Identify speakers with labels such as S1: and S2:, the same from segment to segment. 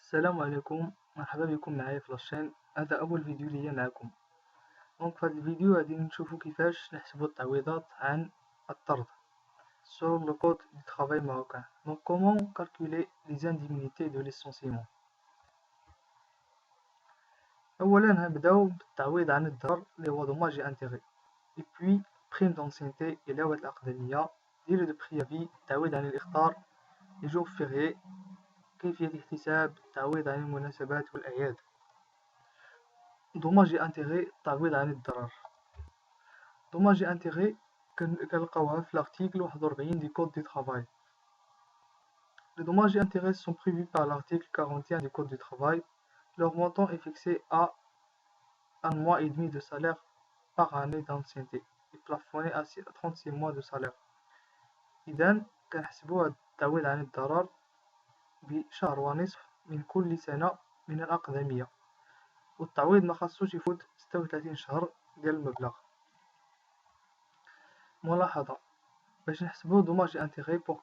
S1: السلام عليكم، مرحبا بكم معايا في لاشين. هذا اول فيديو ليا معكم. دونك في هذا الفيديو غادي نشوفو كيفاش نحسبو التعويضات عن الطرد sur le code du travail marocain. Donc comment calculer les indemnités de licenciement. اولا نبداو بالتعويض عن الضرر اللي هو دوماج انتيغي، et puis prime d'ancienneté علاوة الأقدمية، ديري دو بريافي، التعويض عن الإخطار، les jours fériés، كيفية احتساب التعويض عن المناسبات والأعياد. دوماج انتيغي التعويض عن الضرر. دوماج انتيغي كنلقاوها في l'article 41 du code du travail. Les dommages et intérêts sont prévus par l'article 41 du code du travail. Leur montant est fixé à 1 mois et demi de salaire par année d'ancienneté et plafonné à 36 mois de salaire. إذن كنحسبوا التعويض عن الضرر بشهر ونصف من كل سنة من الأقدمية، والتعويض ما خاصوش يفوت 36 شهر ديال المبلغ. ملاحظة: باش نحسبو dommages et intérêts, pour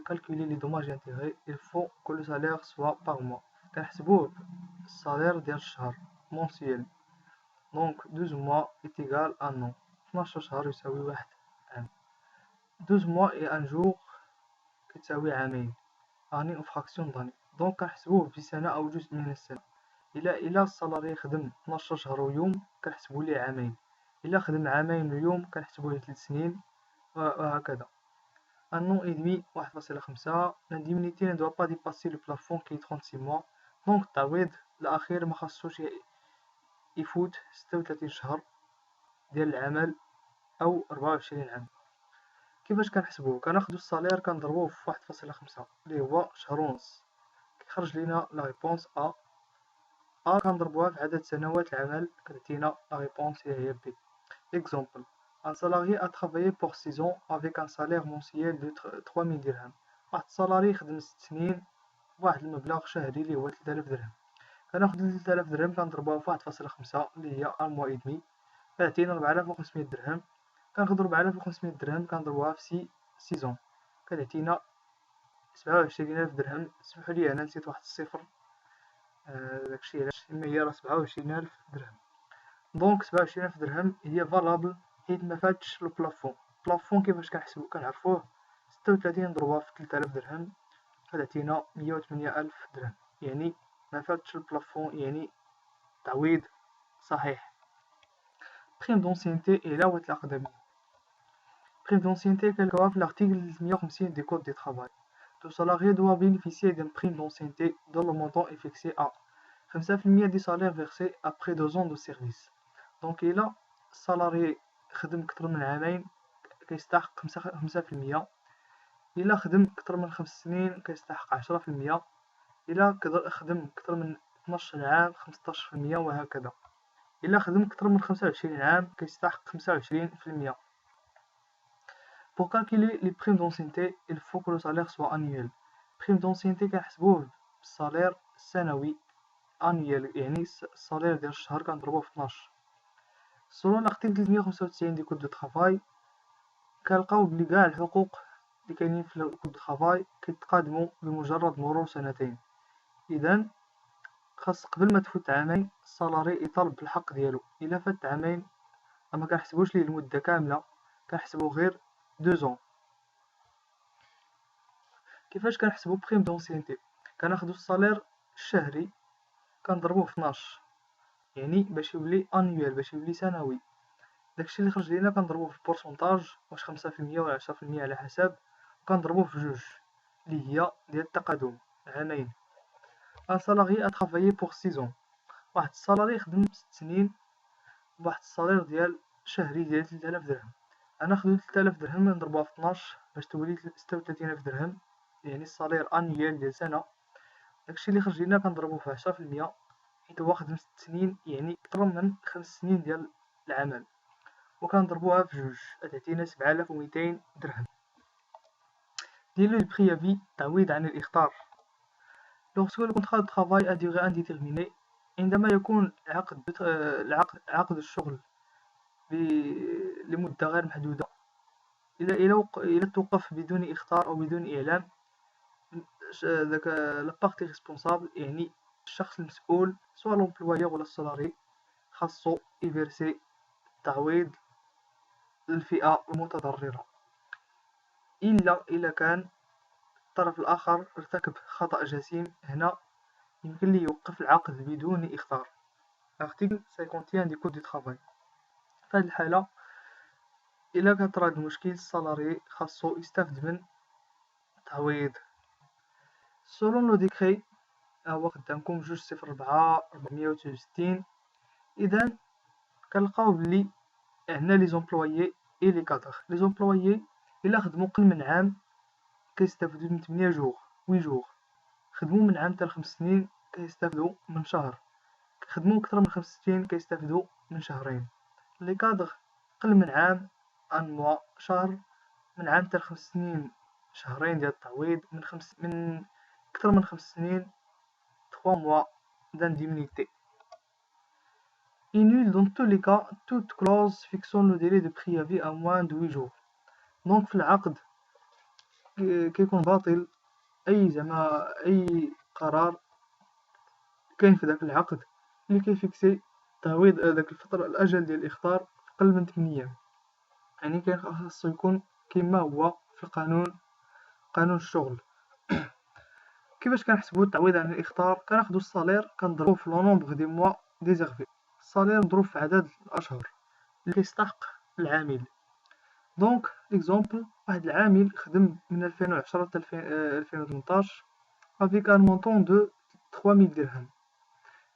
S1: calculer les dommages et intérêts, il faut que le salaire soit par mois. كنحسبوه الصالير ديال الشهر mensuel. Donc 12 mois est égal à un an. 12 شهر يساوي واحد عام. 12 mois et un jour كتساوي عامين. année ou fraction d'année. Donc كنحسبوه بسنة أو جزء من السنة. إلا السالاري خدم 12 شهر ويوم كنحسبو ليه عامين. إلا خدم عامين ويوم كنحسبو ليه 3 سنين، وهكذا. Un an et demi 1.5. L'indemnité ne doit pas dépasser le plafond qui est 36 mois. Donc التعويض الأخير ما خاصوش يفوت 36 شهر ديال العمل أو 24 عام. كيفاش كنحسبوه؟ كناخدو الصالير كنضربوه في 1.5 اللي هو شهر ونص، كيخرج لينا لا ريبونس أ كنضربوها في عدد سنوات العمل كتعطينا لا ريبونس هي B. Exemple: un salarié a travaillé pour 6 ans avec un salaire mensuel de 3000 dirhams. واحد السالاري خدم 6 سنين بواحد المبلغ شهري اللي هو 3000 درهم. كناخدو 3000 درهم كنضربوها في 1.5 اللي هي ان موا اي دمي، كتعطينا 4500 درهم. كناخدو 4500 درهم كنضربوها في 6 ans كتعطينا 27000 درهم. سمحوا لي انا نسيت واحد الصفر، داكشي علاش هي راه 27000 درهم. دونك 27000 درهم هي فالابل حيت ما فاتش لو بلافون. كيفاش كنحسبو؟ كنعرفوه 36 نضربوها في 3000 درهم كتعطينا 108000 درهم، يعني ما فاتش البلافون، يعني تعويض صحيح. prime d'ancienneté علاوة الأقدمية. prime d'ancienneté كنلقاوها في l'article 150 du code du travail. Le salarié doit bénéficier d'une prime d'ancienneté dont le montant est fixé à 5% du salaire versé après 2 ans de service. دونك إلا السالاري خدم كتر من عامين كيستحق 5%، إلا خدم كتر من 5 سنين كيستحق 10%، إلا خدم كتر من 12 عام 15%، وهكذا. إلا خدم كتر من 25 عام كيستحق 25%. Pour calculer les primes d'ancienneté, il faut que le salaire soit annuel. prime d'ancienneté كنحسبوه بالصالير السنوي annuel، يعني الصالير ديال الشهر كنضربوه في 12. selon l'article 395 du code du travail كنلقاو بلي كاع الحقوق اللي كاينين في الكود دو طرافاي كيتقادموا بمجرد مرور سنتين. اذا خاص قبل ما تفوت عامين السالاري يطالب بالحق ديالو. الا فات عامين ما كنحسبوش ليه المده كامله، كنحسبو غير 2 ans. كيفاش كنحسبو بريم دونسينتي؟ كناخدو السالير الشهري كنضربوه في 12، يعني باش يولي انويل، باش يولي سنوي. داكشي اللي خرج لينا كنضربوه في بورسونتاج، واش 5% ولا 10% على حسب، كنضربوه في 2 اللي هي ديال التقادم عامين. ان سالاري ا ترافايي بور 6 ans. واحد السالاري خدم 6 سنين بواحد الصالير ديال شهري ديال 3000 درهم. غناخدو 3000 درهم نضربوها في 12 باش تولي 36000 درهم، يعني الصالير انيال ديال سنه. داكشي اللي خرج لينا كنضربوه في 10% حيت هو خدم 6 سنين، يعني اكثر من 5 سنين ديال العمل، وكنضربوها في 2 تعطينا 7200 درهم. ديروا البريافي تعويض عن الإخطار. lorsque le contrat de travail à durée indéterminée، عندما يكون عقد الشغل لمدة غير محدودة، إلا توقف بدون إخطار أو بدون إعلام، داك لا بارتي ريسبونسابل، يعني الشخص المسؤول سواء لومبلويور ولا السالاري خاصو يفيرسي تعويض للفئة المتضررة، إلا كان الطرف الآخر ارتكب خطأ جسيم. هنا يمكن ليه يوقف العقد بدون إخطار. article 51 du code du travail. في هاد الحالة إلا كانت راه المشكل السالاري خاصو يستافد من تعويض. سولون لو ديكري هو قدامكم 204/463. إذا كنلقاو بلي عندنا لي زومبلويي إي لي كادر. لي زومبلويي إلا خدمو قل من عام كيستافدو من 8 جوغ 8 جوغ، خدمو من عام حتى 5 سنين كيستافدو من شهر، خدمو كتر من 5 سنين كيستافدو من شهرين. لي كادر قل من عام ان موا شهر، من عام حتى 5 سنين شهرين ديال التعويض، من كتر من 5 سنين 3 mois d'indemnité. Il nul dans tous les cas toute clause fixant le délai de préavis à moins de 8 jours. دونك في العقد كيكون باطل أي قرار كاين في داك العقد اللي كيفيكسي تعويض داك الفترة الأجل ديال الإخطار أقل من 8 أيام. يعني كان خاصو يكون كيما هو في القانون، قانون الشغل. كيفاش كنحسبو التعويض عن الإخطار؟ كناخدو الصالير كنضربوه في لو نومبر دي موا ديزيرفي. الصالير مضروب في عدد الأشهر اللي كيستحق العامل. دونك اكزومبل، واحد العامل خدم من 2010 حتى 2018 افيك ان مونطون دو 3000 درهم.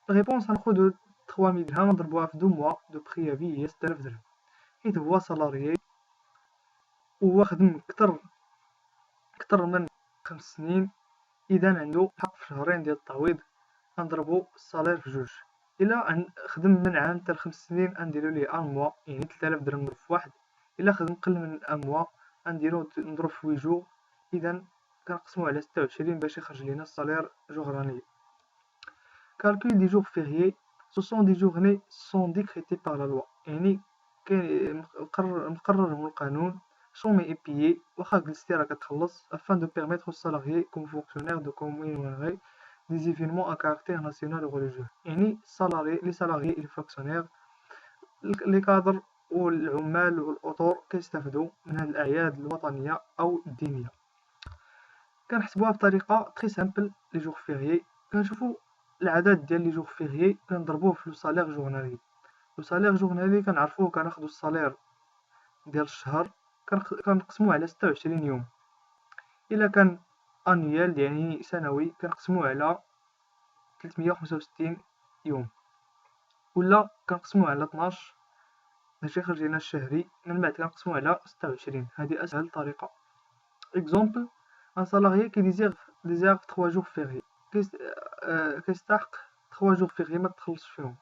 S1: الريبونس غناخدو 3000 درهم نضربوها في 2 موا دو بريافي هي 6000 درهم، حيت هو سالاريي وهو خدم كتر من 5 سنين. إذا عندو حق في شهرين ديال التعويض. غنضربو الصالير في 2. إلا خدم من عام حتى 5 سنين غنديرو ليه ان موا، يعني 3000 درهم نضرب في 1. إلا خدم قل من ان موا غنديرو نضرب في 8 جوغ. إذا كنقسمو على 26 باش يخرج لينا الصالير جوغراني. Calcul des jours fériés. Ce sont des journées sont décrétées par la loi. يعني كاين مقرر من القانون sont et payés واخا جلستي راه كتخلص afin de permettre aux salariés comme fonctionnaires de commémorer des événements à caractère national ou religieux. يعني les salariés et les fonctionnaires les cadres والعمال والأطر كيستافدوا من هاد الأعياد الوطنية أو الدينية. كنحسبوها بطريقة تري سامبل. لي جور فيغيي كنشوفو العدد ديال لي جور فيغيي كنضربوه في لو سالير جورنالي. لو سالير جورنالي كنعرفوه كناخدو السالير ديال الشهر كنقسموه على 26 يوم. إلا كان انيال يعني سنوي كنقسموه على 365 يوم، ولا كنقسموه على 12 باش يخرج لنا الشهري، من بعد كنقسموه على 26. هذه أسهل طريقة. Exemple, un salarié qui désire 3 jours fériés كيستحق 3 jours fériés ما تخلصش فيهم.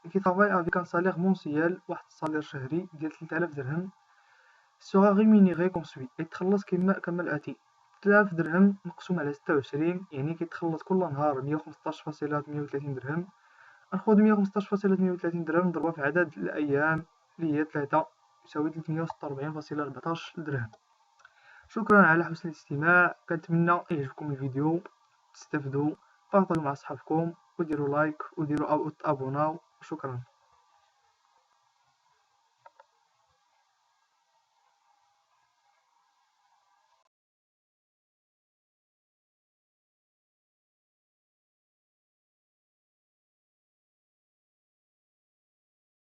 S1: qui travaille avec un salaire mensuel واحد الصالير شهري ديال 3000 درهم sera rémunéré comme suit. يتخلص كما الآتي: 3000 درهم مقسوم على 26، يعني كيتخلص كل نهار 115.38 درهم. ناخد 115.38 درهم نضربها في عدد الأيام اللي هي 3 يساوي 346.14 درهم. شكرا على حسن الاستماع. كنتمنى يعجبكم الفيديو، تستافدوا، بارطاجوا مع صحابكم وديروا لايك وديروا ابوناو. شكرا.